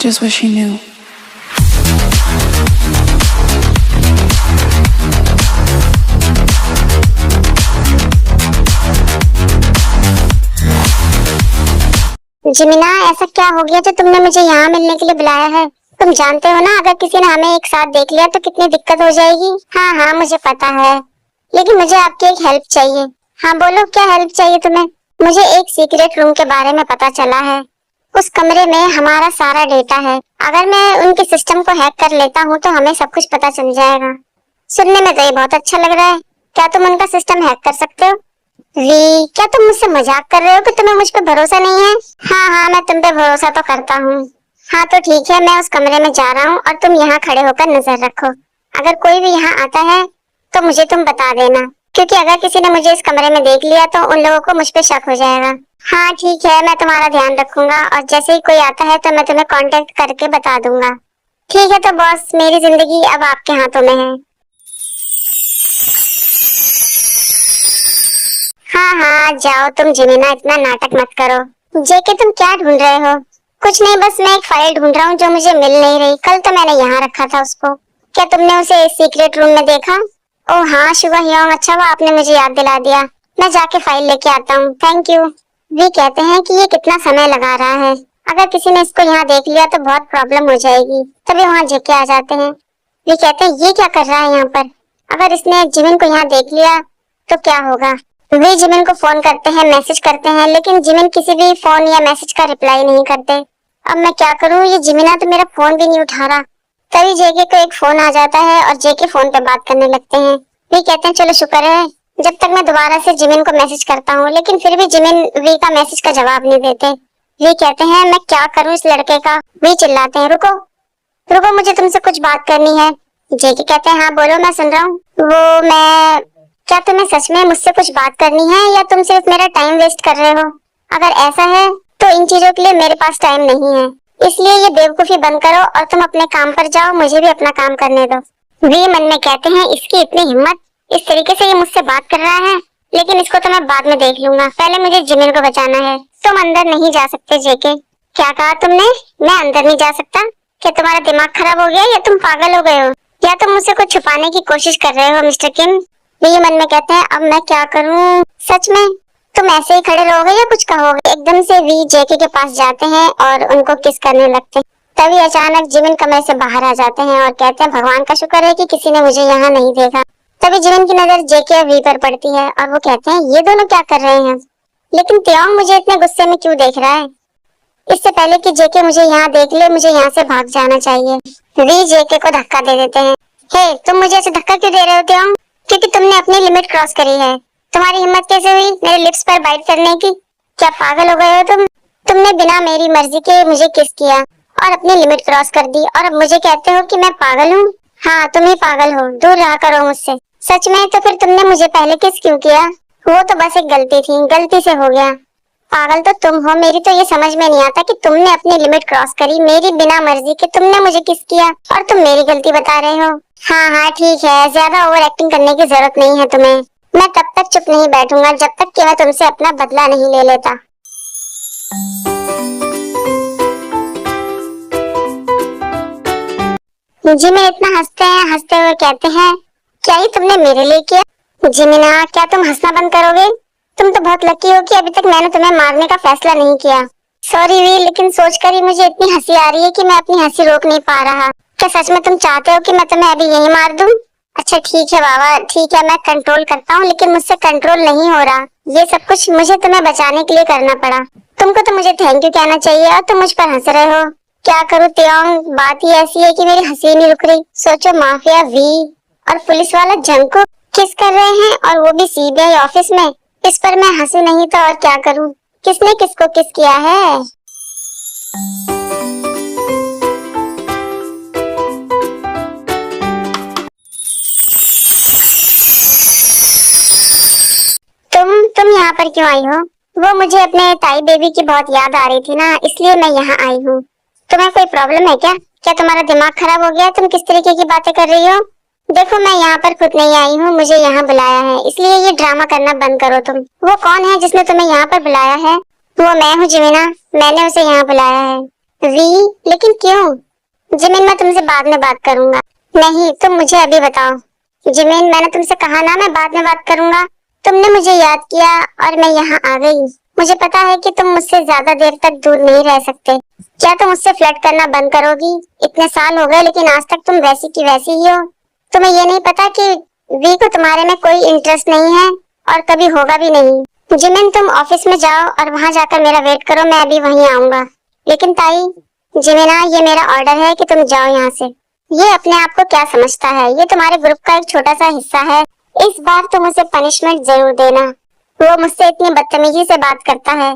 Just what she knew. जिमिना, ऐसा क्या हो गया जो तुमने मुझे यहाँ मिलने के लिए बुलाया है? तुम जानते हो ना, अगर किसी ने हमें एक साथ देख लिया तो कितनी दिक्कत हो जाएगी। हाँ हाँ, मुझे पता है, लेकिन मुझे आपकी एक हेल्प चाहिए। हाँ बोलो, क्या हेल्प चाहिए तुम्हें? मुझे एक सीक्रेट रूम के बारे में पता चला है। उस कमरे में हमारा सारा डेटा है। अगर मैं उनके सिस्टम को हैक कर लेता हूँ तो हमें सब कुछ पता चल जाएगा। सुनने में तो ये बहुत अच्छा लग रहा है। क्या तुम उनका सिस्टम हैक कर सकते हो? वी, क्या तुम मुझसे मजाक कर रहे हो कि तुम्हें मुझ पे भरोसा नहीं है? हाँ हाँ, मैं तुम पे भरोसा तो करता हूँ। हाँ तो ठीक है, मैं उस कमरे में जा रहा हूँ और तुम यहाँ खड़े होकर नजर रखो। अगर कोई भी यहाँ आता है तो मुझे तुम बता देना, क्योंकि अगर किसी ने मुझे इस कमरे में देख लिया तो उन लोगों को मुझ पे शक हो जाएगा। हाँ ठीक है, मैं तुम्हारा ध्यान रखूंगा और जैसे ही कोई आता है तो मैं तुम्हें कांटेक्ट करके बता दूंगा। ठीक है तो बॉस, मेरी जिंदगी अब आपके हाथों में है। हाँ हाँ जाओ तुम जिमिना, इतना नाटक मत करो। जेके तुम क्या ढूंढ रहे हो? कुछ नहीं, बस मैं एक फाइल ढूंढ रहा हूँ जो मुझे मिल नहीं रही। कल तो मैंने यहाँ रखा था उसको। क्या तुमने उसे इस सीक्रेट रूम में देखा? ओह हाँ शुभ ह्योंग, अच्छा हुआ आपने मुझे याद दिला दिया। मैं जाके फाइल लेके आता हूँ। Thank you. वे कहते हैं कि ये कितना समय लगा रहा है। अगर किसी ने इसको यहाँ देख लिया तो बहुत प्रॉब्लम हो जाएगी, तभी वहाँ जेके आ जाते हैं। वे कहते हैं ये क्या कर रहा है यहाँ पर? अगर इसने जिमिन को यहाँ देख लिया तो क्या होगा? वे जिमिन को फोन करते हैं, मैसेज करते हैं, लेकिन जिमिन किसी भी फोन या मैसेज का रिप्लाई नहीं करते। अब मैं क्या करूँ? ये जिमिना तो मेरा फोन भी नहीं उठा रहा। तभी जेके को एक फोन आ जाता है और जेके फोन पे बात करने लगते हैं। वे कहते हैं चलो शुक्र है जब तक मैं दोबारा से जिमिन को मैसेज करता हूँ, लेकिन फिर भी जिमिन वी का मैसेज का जवाब नहीं देते। वे कहते हैं मैं क्या करूँ इस लड़के का? वे चिल्लाते हैं रुको रुको, मुझे तुमसे कुछ बात करनी है। जेके कहते हैं हाँ बोलो, मैं सुन रहा हूँ। वो मैं, क्या तुम्हें सच में मुझसे कुछ बात करनी है या तुम सिर्फ मेरा टाइम वेस्ट कर रहे हो? अगर ऐसा है तो इन चीजों के लिए मेरे पास टाइम नहीं है, इसलिए ये बेवकूफी बंद करो और तुम अपने काम पर जाओ, मुझे भी अपना काम करने दो। वे मन में कहते हैं इसकी इतनी हिम्मत, इस तरीके से ये मुझसे बात कर रहा है, लेकिन इसको तो मैं बाद में देख लूंगा, पहले मुझे जिमिन को बचाना है। तुम अंदर नहीं जा सकते जेके। क्या कहा तुमने? मैं अंदर नहीं जा सकता? क्या तुम्हारा दिमाग खराब हो गया या तुम पागल हो गए हो, या तुम मुझसे कुछ छुपाने की कोशिश कर रहे हो मिस्टर किम? वे मन में कहते हैं अब मैं क्या करूं? सच में तुम ऐसे ही खड़े रहोगे या कुछ कहोगे? एकदम से वी जेके के पास जाते हैं और उनको किस करने लगते हैं। तभी अचानक जिमिन कमरे से बाहर आ जाते हैं और कहते हैं भगवान का शुक्र है कि किसी ने मुझे यहाँ नहीं देखा। तभी जिमिन की नजर जेके और वी पर पड़ती है और वो कहते हैं ये दोनों क्या कर रहे हैं? लेकिन त्योंग मुझे इतने गुस्से में क्यों देख रहा है? इससे पहले कि जेके मुझे यहाँ देख ले, मुझे यहाँ से भाग जाना चाहिए। वी जेके को धक्का दे देते हैं। हे, तुम मुझे ऐसे धक्का क्यों दे रहे हो त्योंग? क्योंकि तुमने अपनी लिमिट क्रॉस करी है। तुम्हारी हिम्मत कैसे हुई मेरे लिप्स पर बाइट करने की? क्या पागल हो गए हो तुम? तुमने बिना मेरी मर्जी के मुझे किस किया और अपनी लिमिट क्रॉस कर दी, और अब मुझे कहते हो कि मैं पागल हूँ? हाँ तुम ही पागल हो, दूर रहा करो मुझसे। सच में? तो फिर तुमने मुझे पहले किस क्यों किया? वो तो बस एक गलती थी, गलती से हो गया। पागल तो तुम हो, मेरी तो ये समझ में नहीं आता कि तुमने अपनी लिमिट क्रॉस करी मेरी बिना मर्जी के, तुमने मुझे किस किया और तुम मेरी गलती बता रहे हो। हाँ हाँ ठीक है, ज्यादा ओवर एक्टिंग करने की जरूरत नहीं है तुम्हें। मैं तब तक चुप नहीं बैठूंगा जब तक कि मैं तुमसे अपना बदला नहीं ले लेता। जिमिन इतना हंसते हुए कहते हैं क्या ही तुमने मेरे लिए किया? जिमिना, क्या तुम हंसना बंद करोगे? तुम तो बहुत लकी हो कि अभी तक मैंने तुम्हें मारने का फैसला नहीं किया। सॉरी वी, लेकिन सोचकर ही मुझे इतनी हंसी आ रही है कि मैं अपनी हंसी रोक नहीं पा रहा। क्या सच में तुम चाहते हो कि मैं तुम्हें अभी यही मार दूं? अच्छा ठीक है बाबा, ठीक है, मैं कंट्रोल करता हूँ, लेकिन मुझसे कंट्रोल नहीं हो रहा। ये सब कुछ मुझे तुम्हें बचाने के लिए करना पड़ा। तुमको तो मुझे थैंक यू कहना चाहिए और तुम मुझ पर हंस रहे हो। क्या करूँ त्योंग, बात ही ऐसी है कि मेरी हंसी नहीं रुक रही। सोचो माफिया वी और पुलिस वाला जंग को किस कर रहे हैं, और वो भी सीबीआई ऑफिस में। इस पर मैं हंसू नहीं तो और क्या करूं? किसने किसको किस किया है? तुम यहाँ पर क्यों आई हो? वो मुझे अपने ताई बेबी की बहुत याद आ रही थी ना, इसलिए मैं यहाँ आई हूँ। तुम्हें कोई प्रॉब्लम है क्या? क्या तुम्हारा दिमाग खराब हो गया? तुम किस तरीके की बातें कर रही हो? देखो मैं यहाँ पर खुद नहीं आई हूँ, मुझे यहाँ बुलाया है, इसलिए ये ड्रामा करना बंद करो तुम। वो कौन है जिसने तुम्हें यहाँ पर बुलाया है? वो मैं हूँ जिमिना, मैंने उसे यहाँ बुलाया है। वी, लेकिन क्यों? जिमिन मैं तुमसे बाद में बात करूंगा। नहीं, तुम मुझे अभी बताओ। जिमिन मैंने तुमसे कहा ना मैं बाद में बात करूंगा। तुमने मुझे याद किया और मैं यहाँ आ गई। मुझे पता है कि तुम मुझसे ज्यादा देर तक दूर नहीं रह सकते। क्या तुम मुझसे फ्लर्ट करना बंद करोगी? इतने साल हो गए लेकिन आज तक तुम वैसी की वैसी ही हो। तुम्हें ये नहीं पता कि वी को तुम्हारे में कोई इंटरेस्ट नहीं है और कभी होगा भी नहीं। जिमिन तुम ऑफिस में जाओ और वहां जाकर मेरा वेट करो, मैं अभी वहीं आऊंगा। लेकिन ताई, जिमिना ये मेरा ऑर्डर है कि तुम जाओ यहाँ से। ये अपने आप को क्या समझता है? ये तुम्हारे ग्रुप का एक छोटा सा हिस्सा है। इस बार तुम उसे पनिशमेंट जरूर देना। वो मुझसे इतनी बदतमीजी से बात करता है।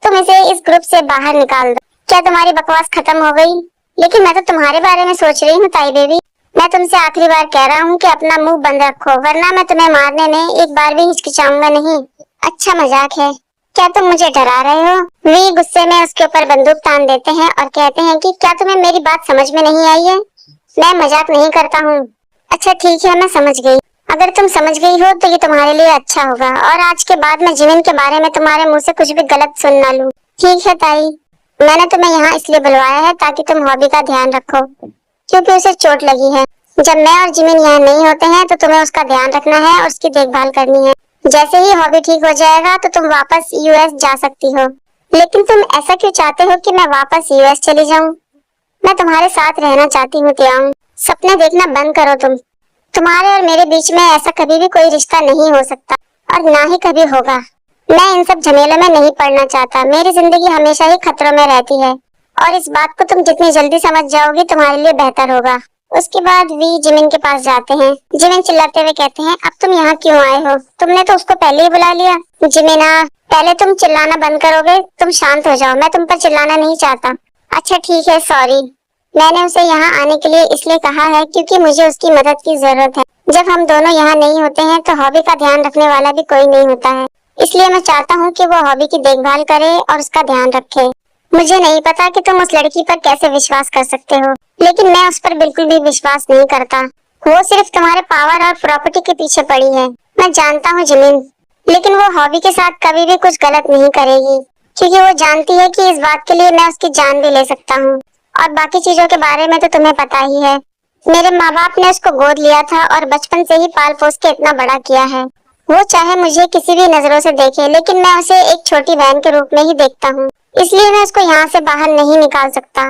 तुम इसे इस ग्रुप से बाहर निकाल दो। क्या तुम्हारी बकवास खत्म हो गई? लेकिन मैं तो तुम्हारे बारे में सोच रही हूँ ताई बेबी। मैं तुमसे आखिरी बार कह रहा हूँ कि अपना मुंह बंद रखो, वरना मैं तुम्हें मारने में एक बार भी हिचकिचाऊंगा नहीं। अच्छा मजाक है। क्या तुम मुझे डरा रहे हो? वी गुस्से में उसके ऊपर बंदूक तान देते हैं और कहते हैं कि क्या तुम्हें मेरी बात समझ में नहीं आई है? मैं मजाक नहीं करता हूँ। अच्छा ठीक है, मैं समझ गई। अगर तुम समझ गई हो तो ये तुम्हारे लिए अच्छा होगा और आज के बाद मैं जिमिन के बारे में तुम्हारे मुंह से कुछ भी गलत सुन ना लूं। ठीक है ताई, मैंने तुम्हें यहाँ इसलिए बुलवाया है ताकि तुम हॉबी का ध्यान रखो, क्योंकि उसे चोट लगी है। जब मैं और जिमिन यहाँ नहीं होते हैं तो तुम्हें उसका ध्यान रखना है और उसकी देखभाल करनी है। जैसे ही हॉबी ठीक हो जाएगा तो तुम वापस यूएस जा सकती हो। लेकिन तुम ऐसा क्यों चाहते हो कि मैं वापस यूएस चली जाऊं? मैं तुम्हारे साथ रहना चाहती हूँ तियांग। सपने देखना बंद करो तुम। तुम्हारे और मेरे बीच में ऐसा कभी भी कोई रिश्ता नहीं हो सकता और ना ही कभी होगा। मैं इन सब झमेलों में नहीं पड़ना चाहता। मेरी जिंदगी हमेशा ही खतरों में रहती है और इस बात को तुम जितनी जल्दी समझ जाओगी तुम्हारे लिए बेहतर होगा। उसके बाद वी जिमिन के पास जाते हैं। जिमिन चिल्लाते हुए कहते हैं, अब तुम यहाँ क्यों आए हो? तुमने तो उसको पहले ही बुला लिया। जिमिना, पहले तुम चिल्लाना बंद करोगे? तुम शांत हो जाओ, मैं तुम पर चिल्लाना नहीं चाहता। अच्छा ठीक है, सॉरी। मैंने उसे यहाँ आने के लिए इसलिए कहा है क्योंकि मुझे उसकी मदद की जरूरत है। जब हम दोनों यहाँ नहीं होते हैं तो हॉबी का ध्यान रखने वाला भी कोई नहीं होता है। इसलिए मैं चाहता हूँ कि वो हॉबी की देखभाल करे और उसका ध्यान रखे। मुझे नहीं पता कि तुम उस लड़की पर कैसे विश्वास कर सकते हो, लेकिन मैं उस पर बिल्कुल भी विश्वास नहीं करता। वो सिर्फ तुम्हारे पावर और प्रॉपर्टी के पीछे पड़ी है। मैं जानता हूँ जिमिन, लेकिन वो हॉबी के साथ कभी भी कुछ गलत नहीं करेगी, क्योंकि वो जानती है कि इस बात के लिए मैं उसकी जान भी ले सकता हूँ। और बाकी चीजों के बारे में तो तुम्हें पता ही है। मेरे माँ बाप ने उसको गोद लिया था और बचपन से ही पाल पोस के इतना बड़ा किया है। वो चाहे मुझे किसी भी नजरों से देखे, लेकिन मैं उसे एक छोटी बहन के रूप में ही देखता हूँ। इसलिए मैं उसको यहाँ से बाहर नहीं निकाल सकता।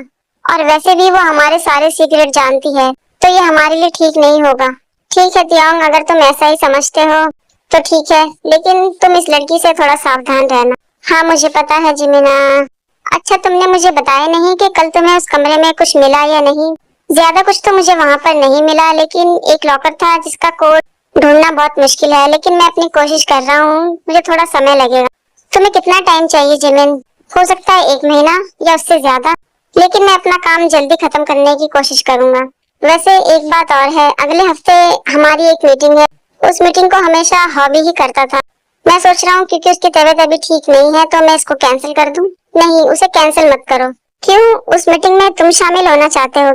और वैसे भी वो हमारे सारे सीक्रेट जानती है, तो ये हमारे लिए ठीक नहीं होगा। ठीक है तियांग, अगर तुम ऐसा ही समझते हो तो ठीक है, लेकिन तुम इस लड़की से थोड़ा सावधान रहना। हाँ मुझे पता है जिमिना। अच्छा तुमने मुझे बताया नहीं कि कल तुम्हें उस कमरे में कुछ मिला या नहीं? ज्यादा कुछ तो मुझे वहाँ पर नहीं मिला, लेकिन एक लॉकर था जिसका कोड ढूंढना बहुत मुश्किल है, लेकिन मैं अपनी कोशिश कर रहा हूँ। मुझे थोड़ा समय लगेगा। तुम्हें कितना टाइम चाहिए जिमिन? हो सकता है 1 महीना या उससे ज्यादा, लेकिन मैं अपना काम जल्दी खत्म करने की कोशिश करूंगा। वैसे एक बात और है, अगले हफ्ते हमारी एक मीटिंग है। उस मीटिंग को हमेशा हॉबी ही करता था। मैं सोच रहा हूँ क्योंकि उसकी तबीयत अभी ठीक नहीं है तो मैं इसको कैंसिल कर दूं। नहीं, उसे कैंसिल मत करो। क्यों? उस मीटिंग में तुम शामिल होना चाहते हो,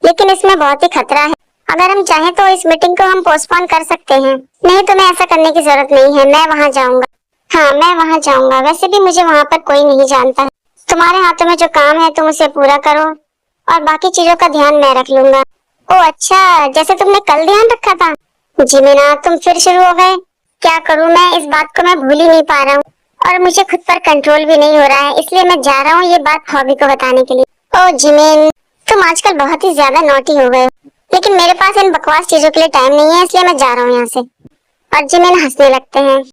लेकिन इसमें बहुत ही खतरा है। अगर हम चाहें तो इस मीटिंग को हम पोस्टपोन कर सकते हैं। नहीं, तुम्हें ऐसा करने की जरूरत नहीं है। मैं वहाँ जाऊंगा। हाँ मैं वहाँ जाऊंगा। वैसे भी मुझे वहाँ पर कोई नहीं जानता है। तुम्हारे हाथों में जो काम है तुम उसे पूरा करो और बाकी चीजों का ध्यान मैं रख लूंगा। ओ अच्छा, जैसे तुमने कल ध्यान रखा था। जिमिना, तुम फिर शुरू हो गए। क्या करूँ मैं? इस बात को मैं भूल ही नहीं पा रहा हूँ और मुझे खुद पर कंट्रोल भी नहीं हो रहा है, इसलिए मैं जा रहा हूँ ये बात हॉबी को बताने के लिए। ओ जिमिन, तुम आजकल बहुत ही ज्यादा नॉटी हो गए, लेकिन मेरे पास इन बकवास चीजों के लिए टाइम नहीं है, इसलिए मैं जा रहा हूँ यहाँ से। और जिमिन हंसने लगते हैं।